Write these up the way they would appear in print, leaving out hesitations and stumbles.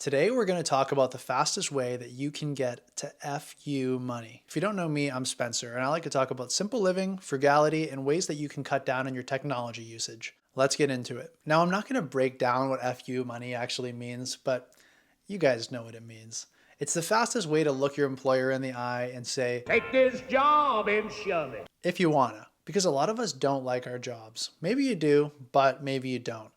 Today, we're going to talk about the fastest way that you can get to FU money. If you don't know me, I'm Spencer, and I like to talk about simple living, frugality, and ways that you can cut down on your technology usage. Let's get into it. Now, I'm not going to break down what FU money actually means, but you guys know what it means. It's the fastest way to look your employer in the eye and say, Take this job and shove it. if you wanna, because a lot of us don't like our jobs. Maybe you do, but maybe you don't.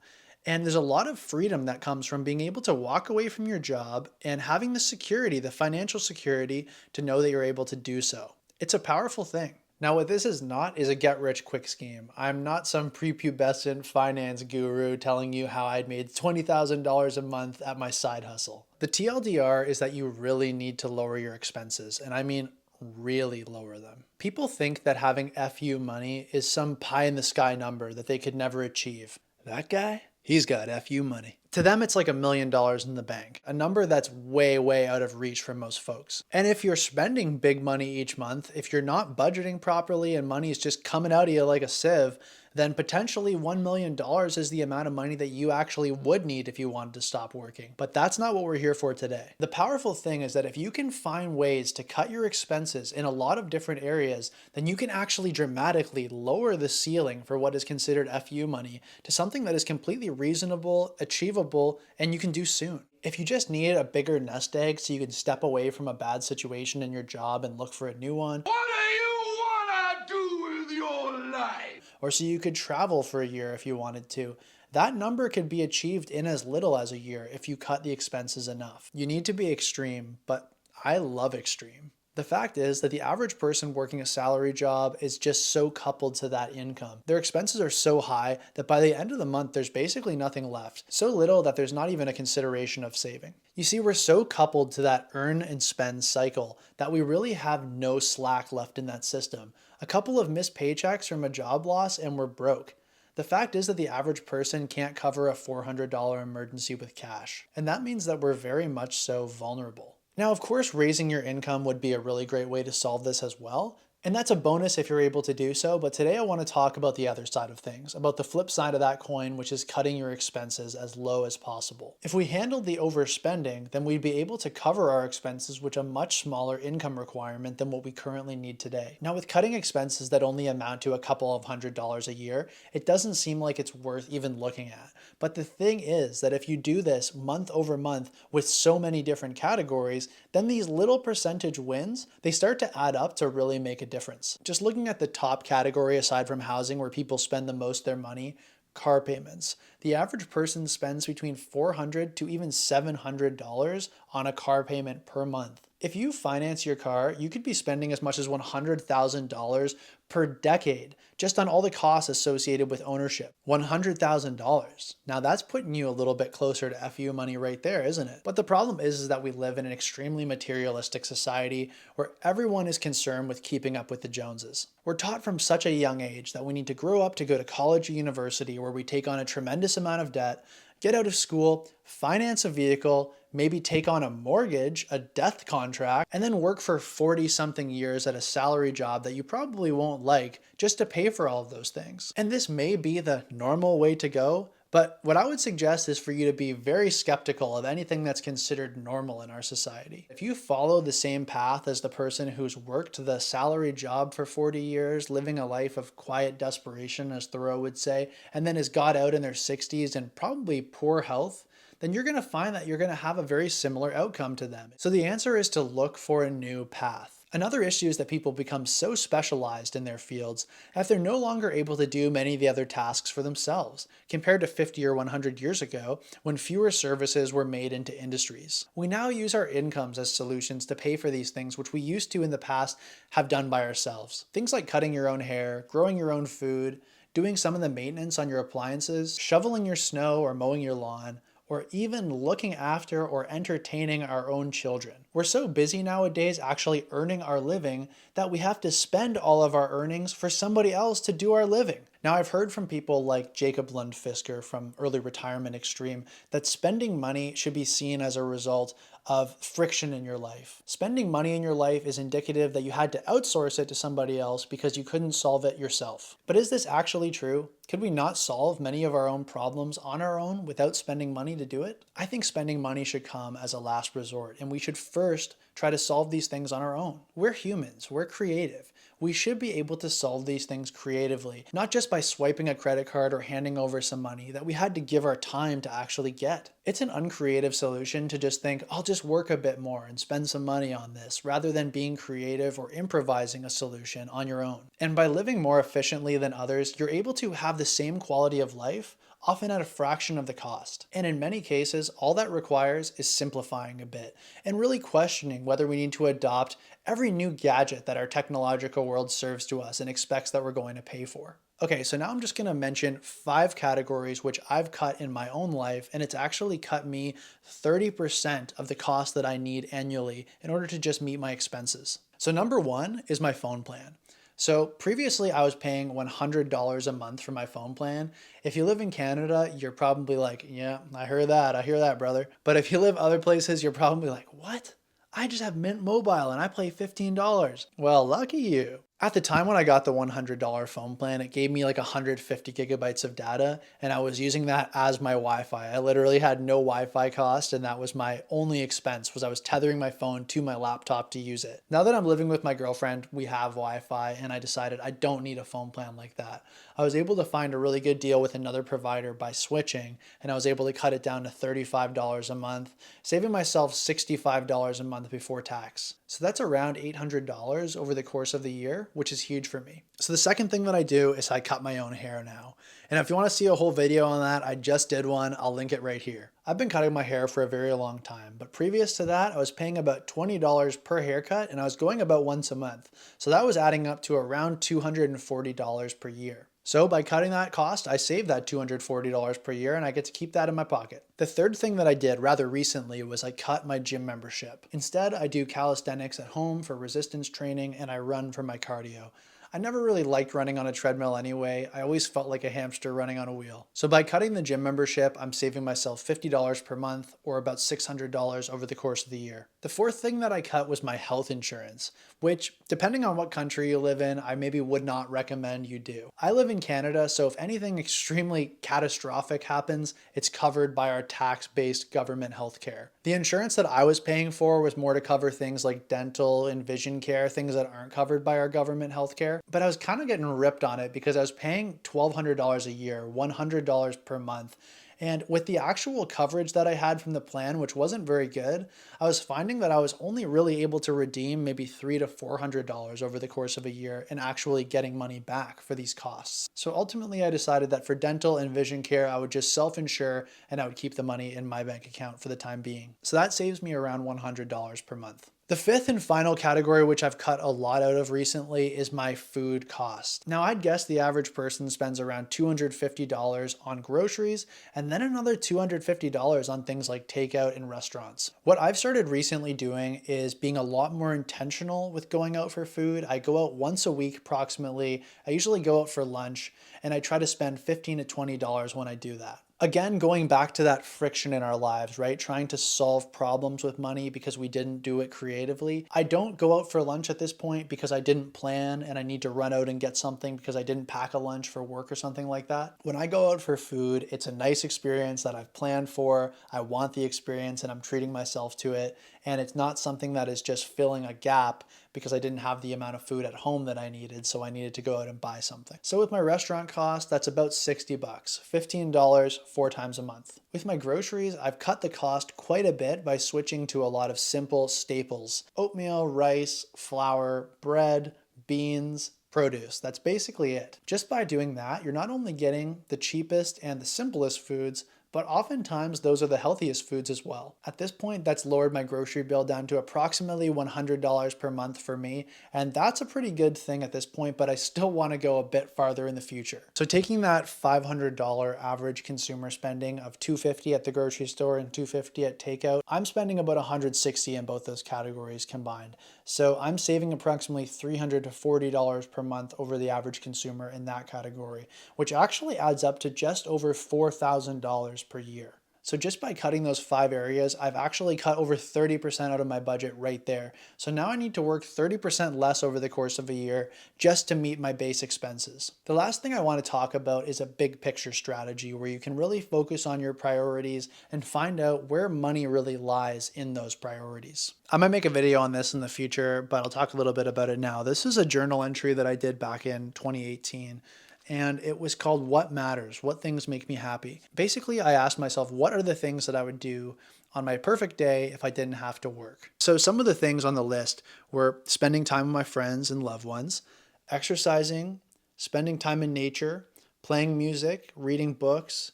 And there's a lot of freedom that comes from being able to walk away from your job and having the security, the financial security to know that you're able to do so. It's a powerful thing. Now, what this is not is a get rich quick scheme. I'm not some prepubescent finance guru telling you how I'd made $20,000 a month at my side hustle. The TLDR is that you really need to lower your expenses, and I mean really lower them. People think that having FU money is some pie in the sky number that they could never achieve. That guy? He's got FU money. To them, it's like $1 million in the bank, a number that's way, way out of reach for most folks. And if you're spending big money each month, if you're not budgeting properly and money is just coming out of you like a sieve, then potentially $1 million is the amount of money that you actually would need if you wanted to stop working. But that's not what we're here for today. The powerful thing is that if you can find ways to cut your expenses in a lot of different areas, then you can actually dramatically lower the ceiling for what is considered FU money to something that is completely reasonable, achievable, and you can do soon. If you just need a bigger nest egg so you can step away from a bad situation in your job and look for a new one, What do you want to do with your life? or so you could travel for a year if you wanted to, that number could be achieved in as little as a year if you cut the expenses enough. You need to be extreme, but I love extreme. The fact is that the average person working a salary job is just so coupled to that income. Their expenses are so high that by the end of the month, there's basically nothing left. So little that there's not even a consideration of saving. You see, we're so coupled to that earn and spend cycle that we really have no slack left in that system. A couple of missed paychecks from a job loss and we're broke. The fact is that the average person can't cover a $400 emergency with cash. And that means that we're very much so vulnerable. Now, of course, raising your income would be a really great way to solve this as well. And that's a bonus if you're able to do so. But today I want to talk about the other side of things, about the flip side of that coin, which is cutting your expenses as low as possible. If we handled the overspending, then we'd be able to cover our expenses with a much smaller income requirement than what we currently need today. Now, with cutting expenses that only amount to a couple of $100s a year, it doesn't seem like it's worth even looking at. But the thing is that if you do this month over month with so many different categories, then these little percentage wins, they start to add up to really make a difference. Just looking at the top category aside from housing where people spend the most of their money, car payments. The average person spends between $400 to even $700 on a car payment per month. If you finance your car, you could be spending as much as $100,000 per decade just on all the costs associated with ownership. $100,000. Now that's putting you a little bit closer to FU money right there, isn't it? But the problem is that we live in an extremely materialistic society where everyone is concerned with keeping up with the Joneses. We're taught from such a young age that we need to grow up to go to college or university where we take on a tremendous amount of debt, get out of school, finance a vehicle, maybe take on a mortgage, a death contract, and then work for 40-something years at a salary job that you probably won't like just to pay for all of those things. And this may be the normal way to go, but what I would suggest is for you to be very skeptical of anything that's considered normal in our society. If you follow the same path as the person who's worked the salary job for 40 years, living a life of quiet desperation, as Thoreau would say, and then has got out in their 60s in probably poor health, then you're going to find that you're going to have a very similar outcome to them. So the answer is to look for a new path. Another issue is that people become so specialized in their fields that they're no longer able to do many of the other tasks for themselves, compared to 50 or 100 years ago when fewer services were made into industries. We now use our incomes as solutions to pay for these things which we used to in the past have done by ourselves. Things like cutting your own hair, growing your own food, doing some of the maintenance on your appliances, shoveling your snow or mowing your lawn, or even looking after or entertaining our own children. We're so busy nowadays actually earning our living that we have to spend all of our earnings for somebody else to do our living. Now, I've heard from people like Jacob Lundfisker from Early Retirement Extreme that spending money should be seen as a result of friction in your life. Spending money in your life is indicative that you had to outsource it to somebody else because you couldn't solve it yourself. But is this actually true? Could we not solve many of our own problems on our own without spending money to do it? I think spending money should come as a last resort, and we should first try to solve these things on our own. We're humans, we're creative. We should be able to solve these things creatively, not just by swiping a credit card or handing over some money that we had to give our time to actually get. It's an uncreative solution to just think, I'll just work a bit more and spend some money on this, rather than being creative or improvising a solution on your own. And by living more efficiently than others, you're able to have the same quality of life, often at a fraction of the cost. And in many cases, all that requires is simplifying a bit and really questioning whether we need to adopt every new gadget that our technological world serves to us and expects that we're going to pay for. Okay, so now I'm just going to mention 5 categories which I've cut in my own life, and it's actually cut me 30% of the cost that I need annually in order to just meet my expenses. So number 1 is my phone plan. So previously I was paying $100 a month for my phone plan. If you live in Canada, you're probably like, yeah, I hear that, brother. But if you live other places, you're probably like, what? I just have Mint Mobile and I pay $15. Well, lucky you. At the time when I got the $100 phone plan, it gave me like 150 gigabytes of data, and I was using that as my Wi-Fi. I literally had no Wi-Fi cost, and that was my only expense, was I was tethering my phone to my laptop to use it. Now that I'm living with my girlfriend, we have Wi-Fi, and I decided I don't need a phone plan like that. I was able to find a really good deal with another provider by switching, and I was able to cut it down to $35 a month, saving myself $65 a month before tax. So that's around $800 over the course of the year, which is huge for me. So the second thing that I do is I cut my own hair now. And if you want to see a whole video on that, I just did one. I'll link it right here. I've been cutting my hair for a very long time, but previous to that, I was paying about $20 per haircut, and I was going about once a month. So that was adding up to around $240 per year. So by cutting that cost, I saved that $240 per year, and I get to keep that in my pocket. The third thing that I did rather recently was I cut my gym membership. Instead, I do calisthenics at home for resistance training, and I run for my cardio. I never really liked running on a treadmill anyway. I always felt like a hamster running on a wheel. So by cutting the gym membership, I'm saving myself $50 per month, or about $600 over the course of the year. The fourth thing that I cut was my health insurance, which, depending on what country you live in, I maybe would not recommend you do. I live in Canada, so if anything extremely catastrophic happens, it's covered by our tax-based government healthcare. The insurance that I was paying for was more to cover things like dental and vision care, things that aren't covered by our government healthcare. But I was kind of getting ripped on it because I was paying $1,200 a year, $100 per month. And with the actual coverage that I had from the plan, which wasn't very good, I was finding that I was only really able to redeem maybe $300 to $400 over the course of a year and actually getting money back for these costs. So ultimately I decided that for dental and vision care, I would just self-insure and I would keep the money in my bank account for the time being. So that saves me around $100 per month. The fifth and final category, which I've cut a lot out of recently, is my food cost. Now, I'd guess the average person spends around $250 on groceries and then another $250 on things like takeout in restaurants. What I've started recently doing is being a lot more intentional with going out for food. I go out once a week approximately. I usually go out for lunch, and I try to spend $15 to $20 when I do that. Again, going back to that friction in our lives, right? Trying to solve problems with money because we didn't do it creatively. I don't go out for lunch at this point because I didn't plan and I need to run out and get something because I didn't pack a lunch for work or something like that. When I go out for food, it's a nice experience that I've planned for. I want the experience and I'm treating myself to it. And it's not something that is just filling a gap because I didn't have the amount of food at home that I needed, so I needed to go out and buy something. So with my restaurant cost, that's about $60, $15 4 times a month. With my groceries, I've cut the cost quite a bit by switching to a lot of simple staples: oatmeal, rice, flour, bread, beans, produce. That's basically it. Just by doing that, you're not only getting the cheapest and the simplest foods, but oftentimes those are the healthiest foods as well. At this point, that's lowered my grocery bill down to approximately $100 per month for me, and that's a pretty good thing at this point, but I still want to go a bit farther in the future. So taking that $500 average consumer spending of $250 at the grocery store and $250 at takeout, I'm spending about $160 in both those categories combined. So I'm saving approximately $300 to $40 per month over the average consumer in that category, which actually adds up to just over $4,000 per year. So just by cutting those 5 areas, I've actually cut over 30% out of my budget right there. So now I need to work 30% less over the course of a year just to meet my base expenses. The last thing I want to talk about is a big picture strategy where you can really focus on your priorities and find out where money really lies in those priorities. I might make a video on this in the future, but I'll talk a little bit about it now. This is a journal entry that I did back in 2018. And it was called What Matters? What Things Make Me Happy? Basically, I asked myself, what are the things that I would do on my perfect day if I didn't have to work? So some of the things on the list were spending time with my friends and loved ones, exercising, spending time in nature, playing music, reading books,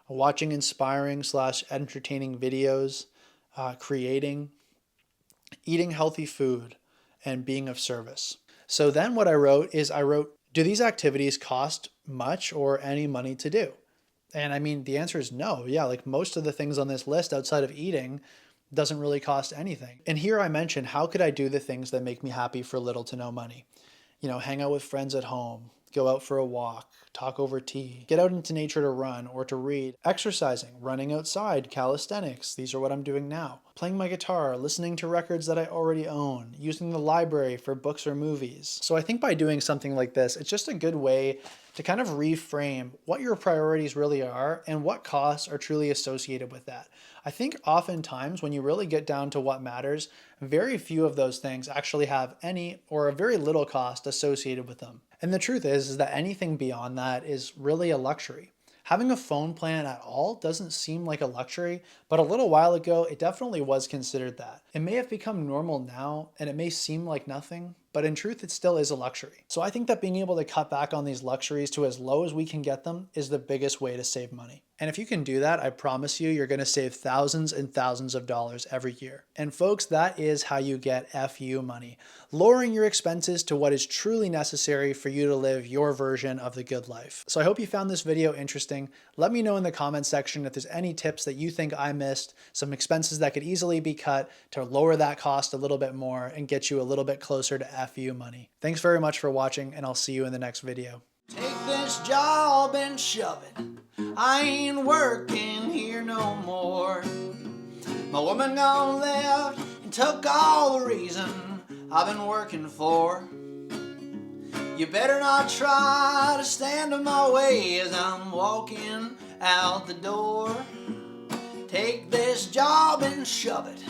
watching inspiring / entertaining videos, creating, eating healthy food, and being of service. So then what I wrote is do these activities cost much or any money to do? And I mean, the answer is no. Yeah, like most of the things on this list outside of eating doesn't really cost anything. And here I mentioned, how could I do the things that make me happy for little to no money? Hang out with friends at home, go out for a walk, talk over tea, get out into nature to run or to read, exercising, running outside, calisthenics. These are what I'm doing now. Playing my guitar, listening to records that I already own, using the library for books or movies. So I think by doing something like this, it's just a good way to kind of reframe what your priorities really are and what costs are truly associated with that. I think oftentimes when you really get down to what matters, very few of those things actually have any or a very little cost associated with them. And the truth is that anything beyond that is really a luxury. Having a phone plan at all doesn't seem like a luxury, but a little while ago, it definitely was considered that. It may have become normal now, and it may seem like nothing, but in truth, it still is a luxury. So I think that being able to cut back on these luxuries to as low as we can get them is the biggest way to save money. And if you can do that, I promise you're going to save thousands and thousands of dollars every year. And folks, that is how you get FU money. Lowering your expenses to what is truly necessary for you to live your version of the good life. So I hope you found this video interesting. Let me know in the comment section if there's any tips that you think I missed, some expenses that could easily be cut to lower that cost a little bit more and get you a little bit closer to FU money. Thanks very much for watching, and I'll see you in the next video. Take this job and shove it. I ain't working here no more. My woman gone left and took all the reason I've been working for. You better not try to stand in my way as I'm walking out the door. Take this job and shove it.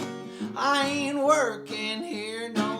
I ain't working here no